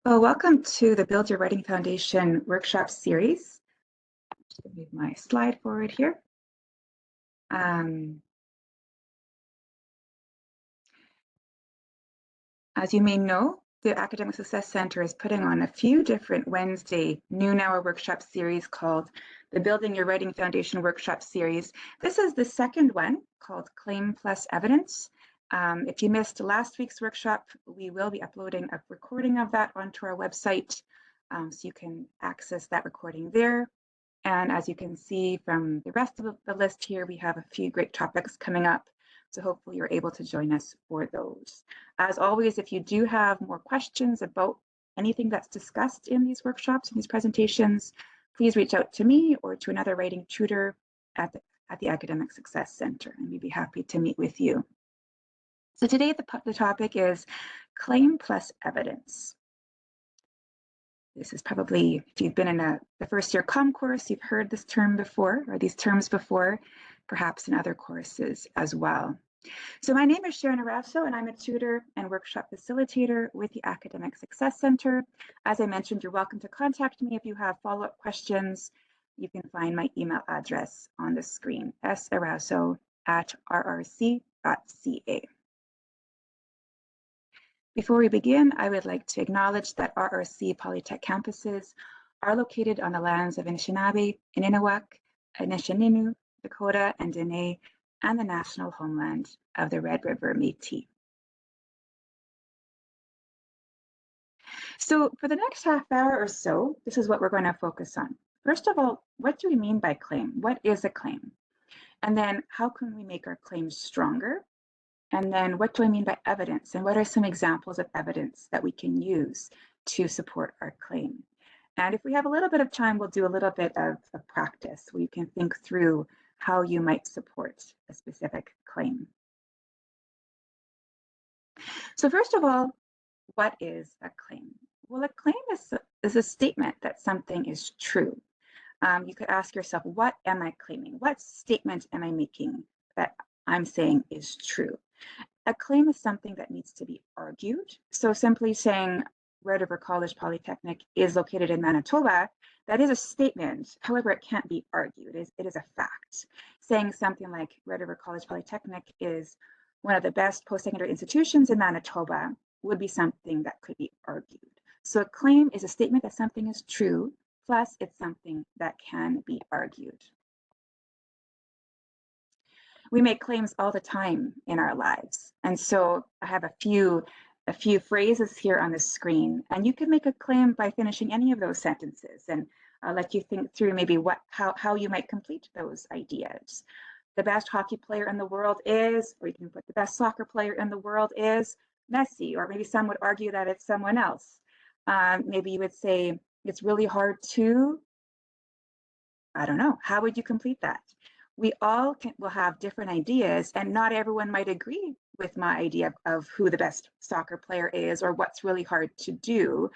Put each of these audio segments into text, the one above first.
Well, welcome to the Build Your Writing Foundation workshop series. Just move my slide forward here. As you may know, the Academic Success Center is putting on a few different Wednesday noon hour workshop series called the Building Your Writing Foundation workshop series. This is the second one called Claim Plus Evidence. If you missed last week's workshop, we will be uploading a recording of that onto our website, so you can access that recording there. And as you can see from the rest of the list here, we have a few great topics coming up. So hopefully you're able to join us for those. As always, if you do have more questions about anything that's discussed in these workshops and these presentations, please reach out to me or to another writing tutor at the Academic Success Center, and we'd be happy to meet with you. So today the topic is Claim Plus Evidence. This is probably, if you've been in the first year comm course, you've heard this term before, or these terms before, perhaps in other courses as well. So my name is Sharon Arauso, and I'm a tutor and workshop facilitator with the Academic Success Center. As I mentioned, you're welcome to contact me if you have follow-up questions. You can find my email address on the screen, sarauso@rrc.ca. Before we begin, I would like to acknowledge that RRC Polytech campuses are located on the lands of Anishinaabe, Ininahuac, Anishinaabe, Dakota, and Dene, and the national homeland of the Red River Métis. So for the next half hour or so, this is what we're going to focus on. First of all, what do we mean by claim? What is a claim? And then how can we make our claims stronger? And then what do I mean by evidence? And what are some examples of evidence that we can use to support our claim? And if we have a little bit of time, we'll do a little bit of practice where you can think through how you might support a specific claim. So first of all, what is a claim? Well, a claim is a statement that something is true. You could ask yourself, what am I claiming? What statement am I making that I'm saying is true? A claim is something that needs to be argued. So simply saying Red River College Polytechnic is located in Manitoba, that is a statement. However, it can't be argued. It is a fact. Saying something like Red River College Polytechnic is one of the best post-secondary institutions in Manitoba would be something that could be argued. So a claim is a statement that something is true, plus it's something that can be argued. We make claims all the time in our lives. And so I have a few phrases here on the screen, and you can make a claim by finishing any of those sentences, and I'll let you think through maybe how you might complete those ideas. The best hockey player in the world is, or you can put the best soccer player in the world is Messi, or maybe some would argue that it's someone else. Maybe you would say it's really hard to, I don't know, how would you complete that? We all will have different ideas, and not everyone might agree with my idea of who the best soccer player is or what's really hard to do.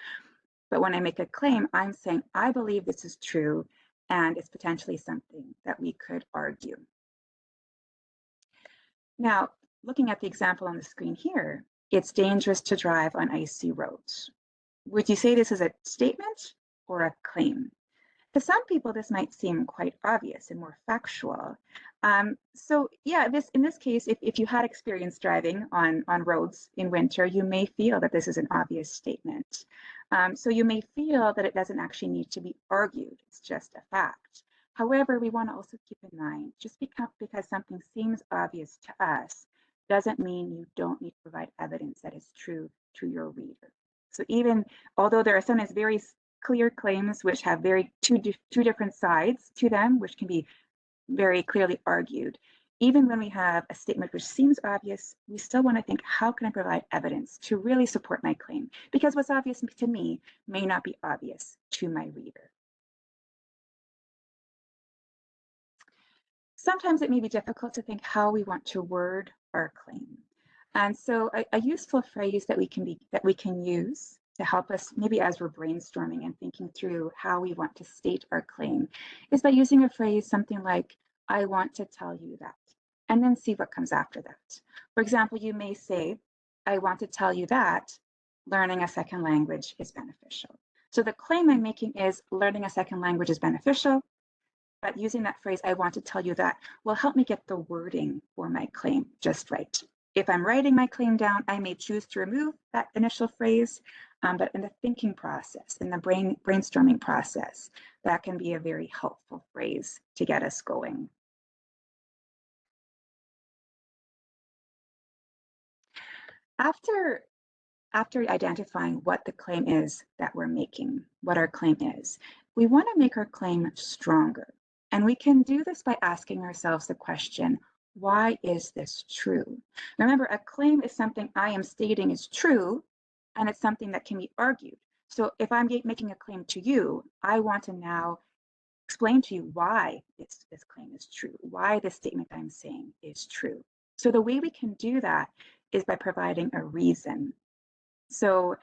But when I make a claim, I'm saying, I believe this is true, and it's potentially something that we could argue. Now, looking at the example on the screen here, it's dangerous to drive on icy roads. Would you say this is a statement or a claim? To some people, this might seem quite obvious and more factual. So yeah, in this case, if you had experience driving on roads in winter, you may feel that this is an obvious statement. So you may feel that it doesn't actually need to be argued, it's just a fact. However, we want to also keep in mind, just because something seems obvious to us, doesn't mean you don't need to provide evidence that is true to your reader. So even, although there are sometimes very clear claims which have two different sides to them, which can be very clearly argued. Even when we have a statement which seems obvious, we still want to think, how can I provide evidence to really support my claim? Because what's obvious to me may not be obvious to my reader. Sometimes it may be difficult to think how we want to word our claim. And so a useful phrase that we can use to help us, maybe as we're brainstorming and thinking through how we want to state our claim, is by using a phrase something like, I want to tell you that, and then see what comes after that. For example, you may say, I want to tell you that learning a second language is beneficial. So the claim I'm making is learning a second language is beneficial, but using that phrase, I want to tell you that will help me get the wording for my claim just right. If I'm writing my claim down, I may choose to remove that initial phrase, but in the thinking process, in the brainstorming process, that can be a very helpful phrase to get us going. After identifying what the claim is that we're making, what our claim is, we want to make our claim stronger. And we can do this by asking ourselves the question, why is this true? Remember, a claim is something I am stating is true, and it's something that can be argued. So if I'm making a claim to you, I want to now explain to you why this claim is true, why this statement I'm saying is true. So the way we can do that is by providing a reason. So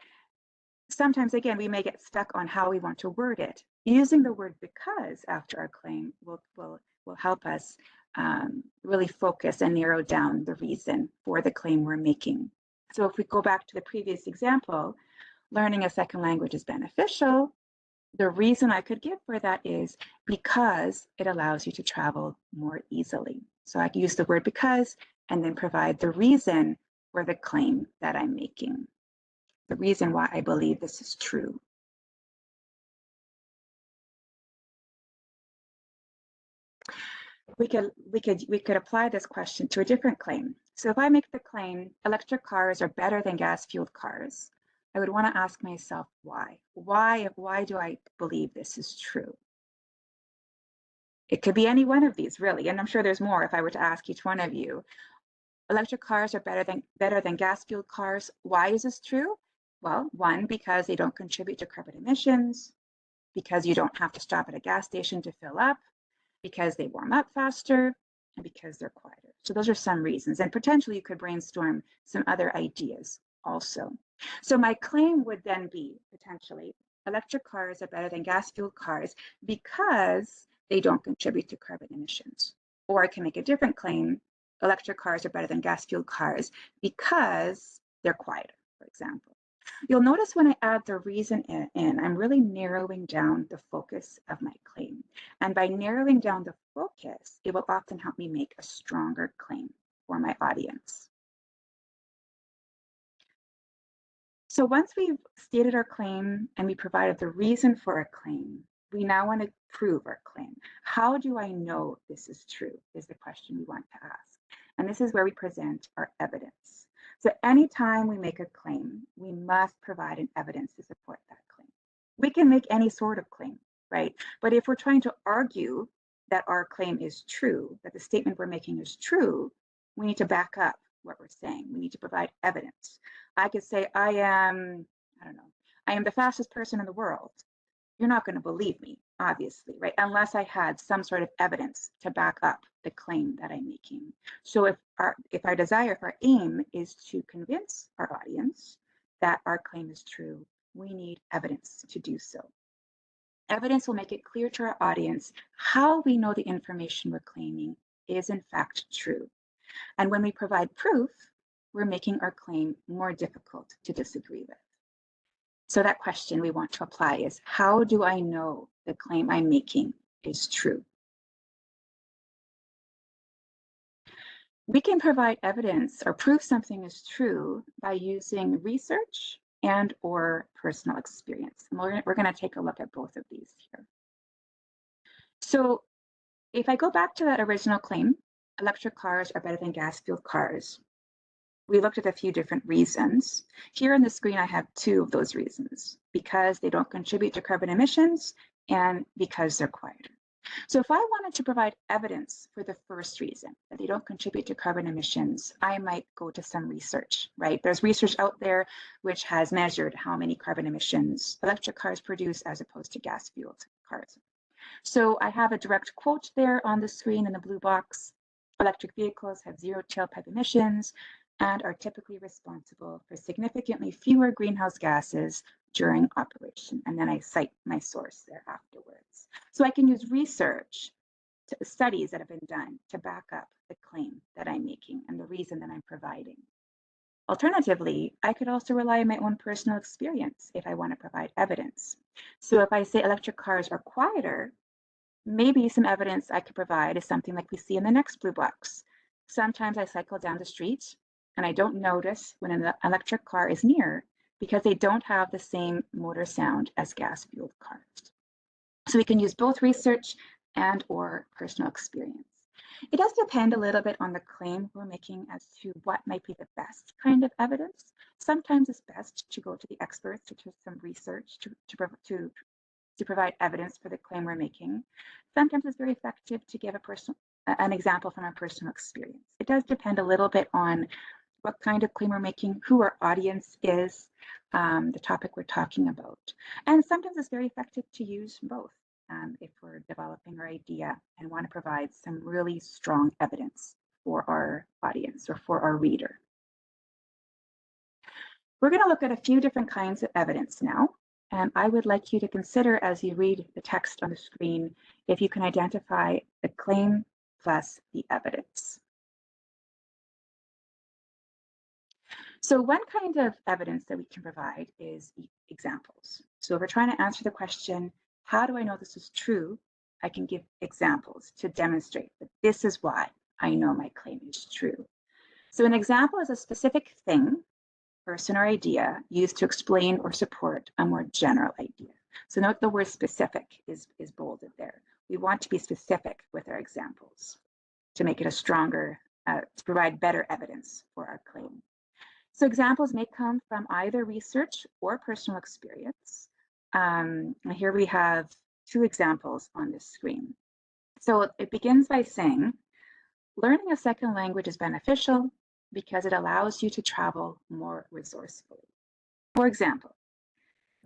sometimes, again, we may get stuck on how we want to word it. Using the word because after our claim will help us really focus and narrow down the reason for the claim we're making. So if we go back to the previous example, learning a second language is beneficial. The reason I could give for that is because it allows you to travel more easily. So I can use the word because and then provide the reason for the claim that I'm making, the reason why I believe this is true. We could apply this question to a different claim. So if I make the claim, electric cars are better than gas-fueled cars, I would want to ask myself why. Why do I believe this is true? It could be any one of these, really, and I'm sure there's more if I were to ask each one of you. Electric cars are better than gas-fueled cars. Why is this true? Well, one, because they don't contribute to carbon emissions, because you don't have to stop at a gas station to fill up, because they warm up faster, and because they're quieter. So those are some reasons. And potentially you could brainstorm some other ideas also. So my claim would then be potentially electric cars are better than gas-fueled cars because they don't contribute to carbon emissions. Or I can make a different claim, electric cars are better than gas-fueled cars because they're quieter, for example. You'll notice when I add the reason in, I'm really narrowing down the focus of my claim. And by narrowing down the focus, it will often help me make a stronger claim for my audience. So once we've stated our claim and we provided the reason for our claim, we now want to prove our claim. How do I know this is true is the question we want to ask. And this is where we present our evidence. So anytime we make a claim, we must provide an evidence to support that claim. We can make any sort of claim, right? But if we're trying to argue that our claim is true, that the statement we're making is true, we need to back up what we're saying. We need to provide evidence. I could say, I am the fastest person in the world. You're not going to believe me, obviously, right? Unless I had some sort of evidence to back up the claim that I'm making. So if our aim is to convince our audience that our claim is true, we need evidence to do so. Evidence will make it clear to our audience how we know the information we're claiming is in fact true. And when we provide proof, we're making our claim more difficult to disagree with. So that question we want to apply is, how do I know the claim I'm making is true? We can provide evidence or prove something is true by using research and or personal experience. And we're going to take a look at both of these here. So if I go back to that original claim, electric cars are better than gas-fueled cars. We looked at a few different reasons. Here on the screen, I have two of those reasons, because they don't contribute to carbon emissions and because they're quieter. So if I wanted to provide evidence for the first reason, that they don't contribute to carbon emissions, I might go to some research, right? There's research out there which has measured how many carbon emissions electric cars produce as opposed to gas-fueled cars. So I have a direct quote there on the screen in the blue box. Electric vehicles have zero tailpipe emissions and are typically responsible for significantly fewer greenhouse gases during operation. And then I cite my source there afterwards. So I can use research, studies that have been done to back up the claim that I'm making and the reason that I'm providing. Alternatively, I could also rely on my own personal experience if I want to provide evidence. So if I say electric cars are quieter, maybe some evidence I could provide is something like we see in the next blue box. Sometimes I cycle down the street and I don't notice when an electric car is near because they don't have the same motor sound as gas-fueled cars. So we can use both research and or personal experience. It does depend a little bit on the claim we're making as to what might be the best kind of evidence. Sometimes it's best to go to the experts to do some research to provide evidence for the claim we're making. Sometimes it's very effective to give an example from our personal experience. It does depend a little bit on what kind of claim we're making, who our audience is, the topic we're talking about. And sometimes it's very effective to use both if we're developing our idea and want to provide some really strong evidence for our audience or for our reader. We're going to look at a few different kinds of evidence now, and I would like you to consider as you read the text on the screen if you can identify the claim plus the evidence. So one kind of evidence that we can provide is examples. So if we're trying to answer the question, how do I know this is true? I can give examples to demonstrate that this is why I know my claim is true. So an example is a specific thing, person, or idea used to explain or support a more general idea. So note the word specific is bolded there. We want to be specific with our examples to make it a stronger, to provide better evidence for our claim. So examples may come from either research or personal experience. Here we have two examples on this screen. So it begins by saying, learning a second language is beneficial because it allows you to travel more resourcefully. For example,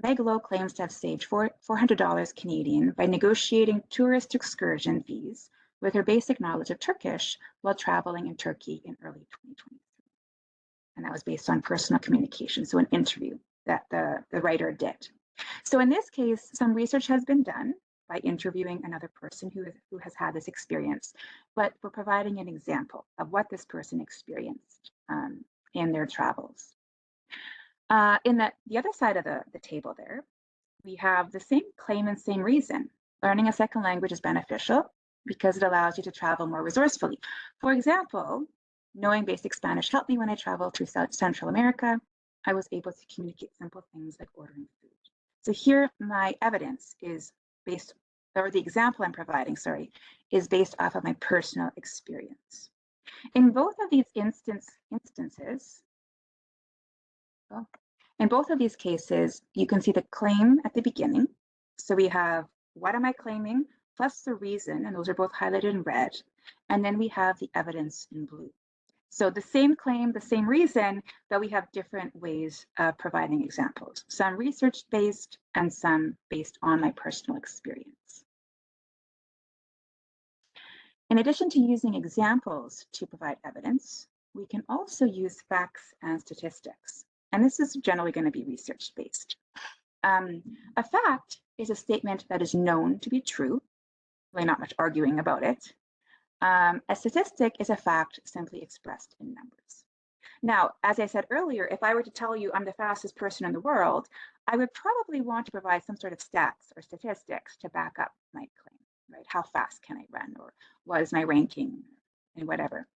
Meg Lowe claims to have saved $400 Canadian by negotiating tourist excursion fees with her basic knowledge of Turkish while traveling in Turkey in early 2023. And that was based on personal communication, so an interview that the writer did. So in this case, some research has been done by interviewing another person who has had this experience, but we're providing an example of what this person experienced in their travels. In the other side of the table there, we have the same claim and same reason. Learning a second language is beneficial because it allows you to travel more resourcefully. For example, knowing basic Spanish helped me when I traveled through Central America. I was able to communicate simple things like ordering food. So here my evidence is based, or the example I'm providing, sorry, is based off of my personal experience. In both of these instances, in both of these cases, you can see the claim at the beginning. So we have what am I claiming plus the reason, and those are both highlighted in red. And then we have the evidence in blue. So the same claim, the same reason, but we have different ways of providing examples, some research-based and some based on my personal experience. In addition to using examples to provide evidence, we can also use facts and statistics. And this is generally going to be research-based. A fact is a statement that is known to be true, really not much arguing about it. A statistic is a fact simply expressed in numbers. Now, as I said earlier, if I were to tell you I'm the fastest person in the world, I would probably want to provide some sort of stats or statistics to back up my claim, right? How fast can I run, or what is my ranking, and whatever.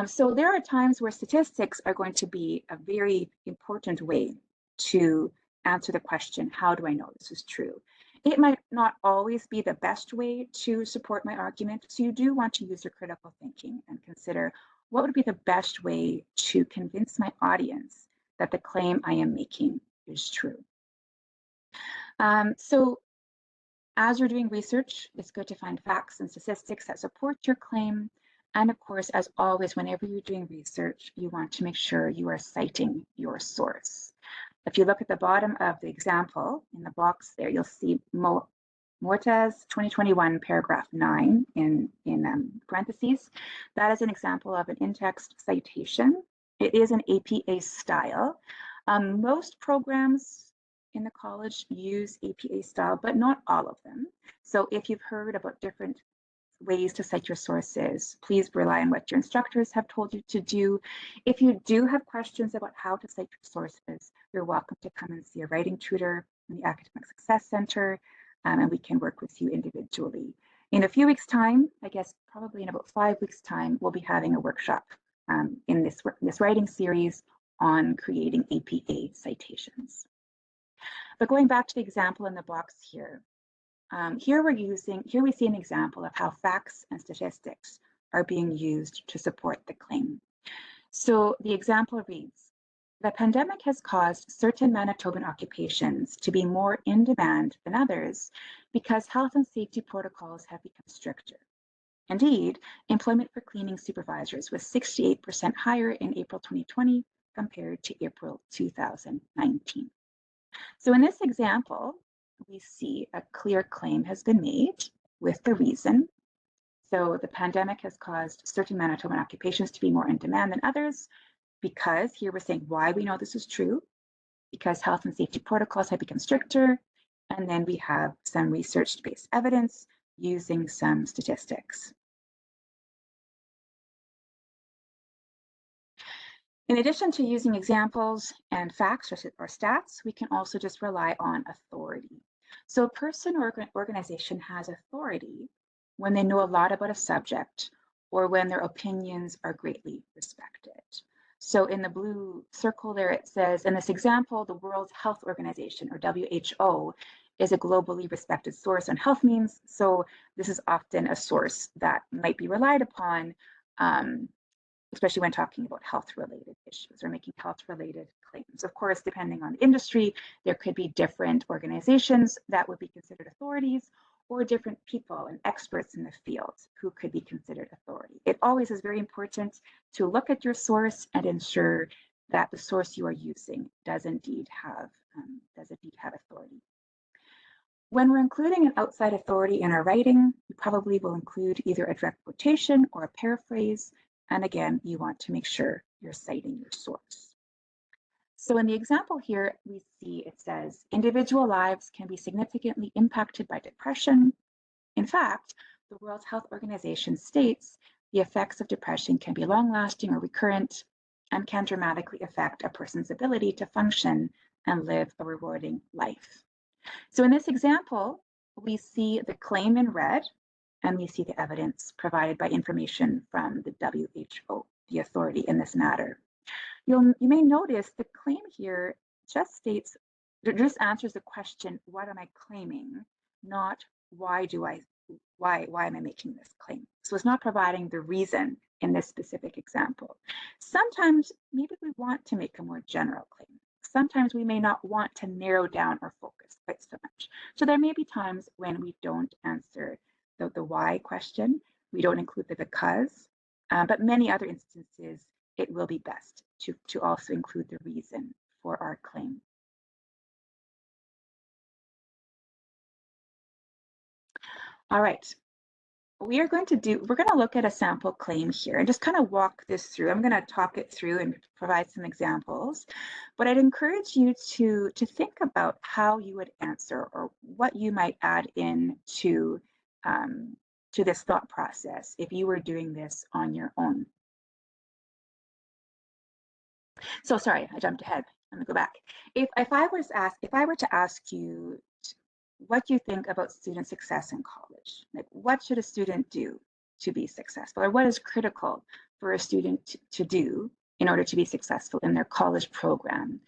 So there are times where statistics are going to be a very important way to answer the question, how do I know this is true? It might not always be the best way to support my argument, so you do want to use your critical thinking and consider what would be the best way to convince my audience that the claim I am making is true. So as you're doing research, it's good to find facts and statistics that support your claim. And of course, as always, whenever you're doing research, you want to make sure you are citing your source. If you look at the bottom of the example in the box there, you'll see Mortez 2021 paragraph 9 in parentheses. That is an example of an in-text citation. It is an APA style. Most programs in the college use APA style, but not all of them. So if you've heard about different ways to cite your sources. Please rely on what your instructors have told you to do. If you do have questions about how to cite your sources, you're welcome to come and see a writing tutor in the Academic Success Center, and we can work with you individually. In a few weeks' time, I guess probably in about 5 weeks' time, we'll be having a workshop in this writing series on creating APA citations. But going back to the example in the box here, here we see an example of how facts and statistics are being used to support the claim. So the example reads, the pandemic has caused certain Manitoban occupations to be more in demand than others because health and safety protocols have become stricter. Indeed, employment for cleaning supervisors was 68% higher in April 2020 compared to April 2019. So in this example, we see a clear claim has been made with the reason. So the pandemic has caused certain Manitoban occupations to be more in demand than others because here we're saying why we know this is true, because health and safety protocols have become stricter, and then we have some research-based evidence using some statistics. In addition to using examples and facts or stats, we can also just rely on authority. So a person or organization has authority when they know a lot about a subject or when their opinions are greatly respected. So in the blue circle there, it says, in this example, the World Health Organization, or WHO, is a globally respected source on health means. So this is often a source that might be relied upon, especially when talking about health-related issues or making health-related claims. Of course, depending on the industry, there could be different organizations that would be considered authorities, or different people and experts in the field who could be considered authority. It always is very important to look at your source and ensure that the source you are using does indeed have authority. When we're including an outside authority in our writing, we probably will include either a direct quotation or a paraphrase. And again, you want to make sure you're citing your source. So in the example here, we see it says, individual lives can be significantly impacted by depression. In fact, the World Health Organization states the effects of depression can be long-lasting or recurrent and can dramatically affect a person's ability to function and live a rewarding life. So in this example, we see the claim in red, and we see the evidence provided by information from the WHO, the authority in this matter. You may notice the claim here just answers the question, what am I claiming, not why am I making this claim? So it's not providing the reason in this specific example. Sometimes maybe we want to make a more general claim. Sometimes we may not want to narrow down our focus quite so much. So there may be times when we don't answer the why question, we don't include the because, but many other instances, it will be best to also include the reason for our claim. All right, we're going to look at a sample claim here and just kind of walk this through. I'm going to talk it through and provide some examples, but I'd encourage you to think about how you would answer or what you might add in to this thought process if you were doing this on your own. So sorry, I jumped ahead. Let me go back. If I were to ask you what you think about student success in college, like what should a student do to be successful, or what is critical for a student to do in order to be successful in their college program?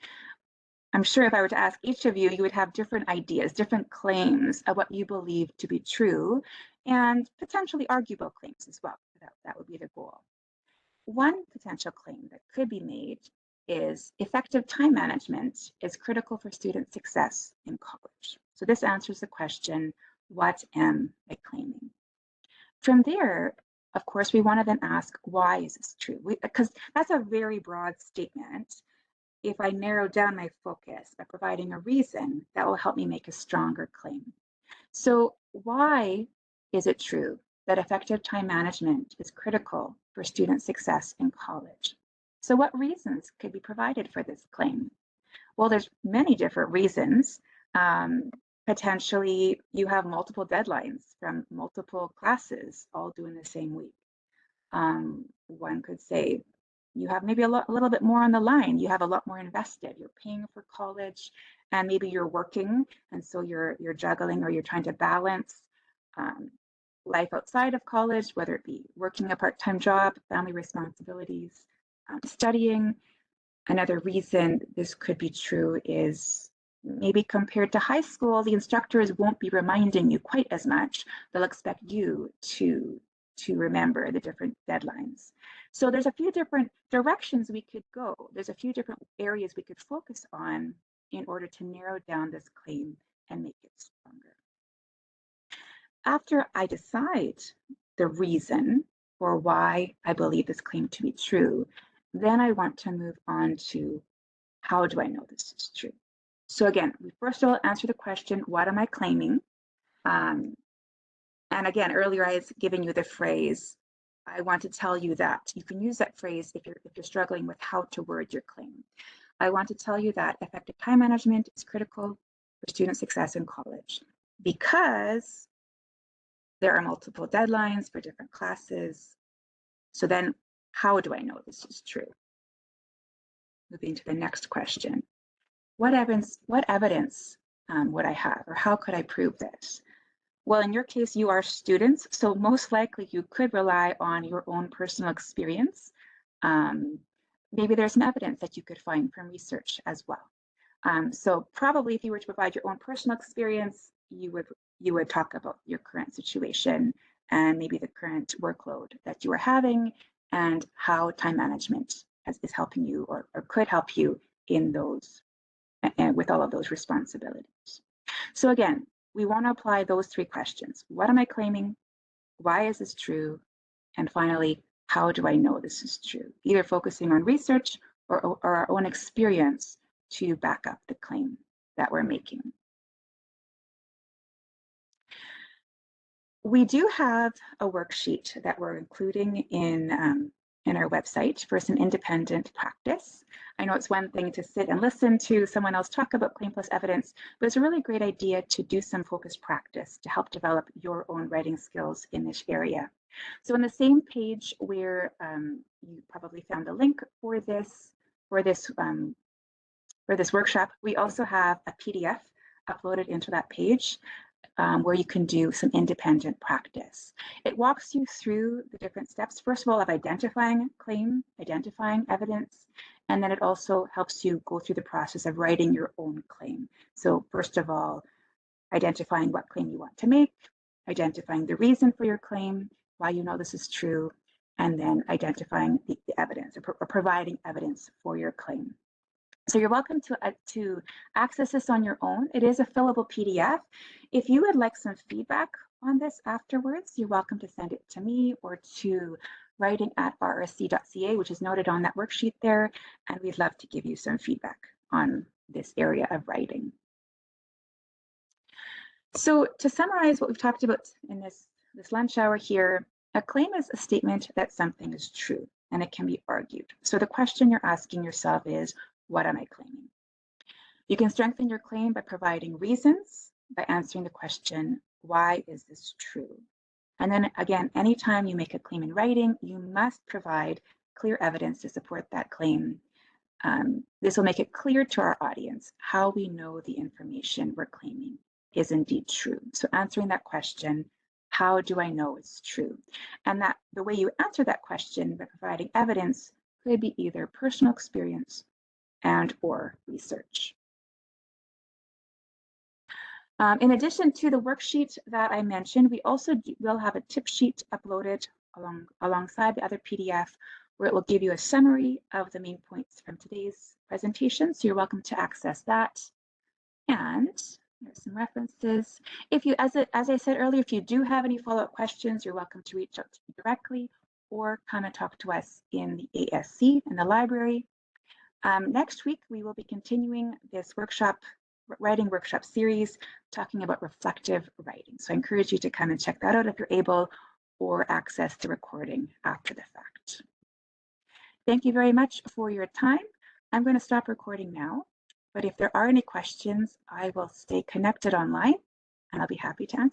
I'm sure if I were to ask each of you, you would have different ideas, different claims of what you believe to be true, and potentially arguable claims as well. That would be the goal. One potential claim that could be made is effective time management is critical for student success in college. So this answers the question, what am I claiming? From there, of course, we want to then ask, why is this true? Because that's a very broad statement. If I narrow down my focus by providing a reason, that will help me make a stronger claim. So why is it true that effective time management is critical for student success in college? So what reasons could be provided for this claim? Well, there's many different reasons, Potentially, you have multiple deadlines from multiple classes all due in the same week. One could say you have maybe a little bit more on the line. You have a lot more invested. You're paying for college, and maybe you're working, and so you're juggling or you're trying to balance um, life outside of college, whether it be working a part-time job, family responsibilities, studying. Another reason this could be true is maybe compared to high school, the instructors won't be reminding you quite as much. They'll expect you to remember the different deadlines. So there's a few different directions we could go. There's a few different areas we could focus on in order to narrow down this claim and make it stronger. After I decide the reason for why I believe this claim to be true, then I want to move on to how do I know this is true? So again, we first of all answer the question, what am I claiming? And again, earlier I was giving you the phrase, I want to tell you that. You can use that phrase if you're struggling with how to word your claim. I want to tell you that effective time management is critical for student success in college because there are multiple deadlines for different classes. So then how do I know this is true? Moving to the next question. What evidence would I have, or how could I prove this? Well, in your case, you are students, so most likely you could rely on your own personal experience. Maybe there's some evidence that you could find from research as well. So probably if you were to provide your own personal experience, you would talk about your current situation and maybe the current workload that you are having and how time management is helping you or could help you in those and with all of those responsibilities. So again, we want to apply those three questions. What am I claiming? Why is this true? And finally, how do I know this is true? Either focusing on research or our own experience to back up the claim that we're making. We do have a worksheet that we're including in our website for some independent practice. I know it's one thing to sit and listen to someone else talk about claim plus evidence, but it's a really great idea to do some focused practice to help develop your own writing skills in this area. So on the same page where you probably found the link for this workshop, we also have a PDF uploaded into that page where you can do some independent practice. It walks you through the different steps, first of all, of identifying claim, identifying evidence, and then it also helps you go through the process of writing your own claim. So first of all, identifying what claim you want to make, identifying the reason for your claim, why you know this is true, and then identifying the evidence or providing evidence for your claim. So you're welcome to access this on your own. It is a fillable PDF. If you would like some feedback on this afterwards, you're welcome to send it to me or to writing@rsc.ca, which is noted on that worksheet there, and we'd love to give you some feedback on this area of writing. So to summarize what we've talked about in this lunch hour here, a claim is a statement that something is true and it can be argued. So the question you're asking yourself is, what am I claiming? You can strengthen your claim by providing reasons, by answering the question, why is this true? And then again, anytime you make a claim in writing, you must provide clear evidence to support that claim. This will make it clear to our audience how we know the information we're claiming is indeed true. So answering that question, how do I know it's true? And that the way you answer that question by providing evidence could be either personal experience and or research. In addition to the worksheet that I mentioned, we also will have a tip sheet uploaded alongside the other PDF where it will give you a summary of the main points from today's presentation. So you're welcome to access that. And there's some references. If you, as I said earlier, if you do have any follow-up questions, you're welcome to reach out to me directly or come and talk to us in the ASC in the library. Next week, we will be continuing this writing workshop series, talking about reflective writing. So I encourage you to come and check that out if you're able, or access the recording after the fact. Thank you very much for your time. I'm going to stop recording now. But if there are any questions, I will stay connected online and I'll be happy to answer.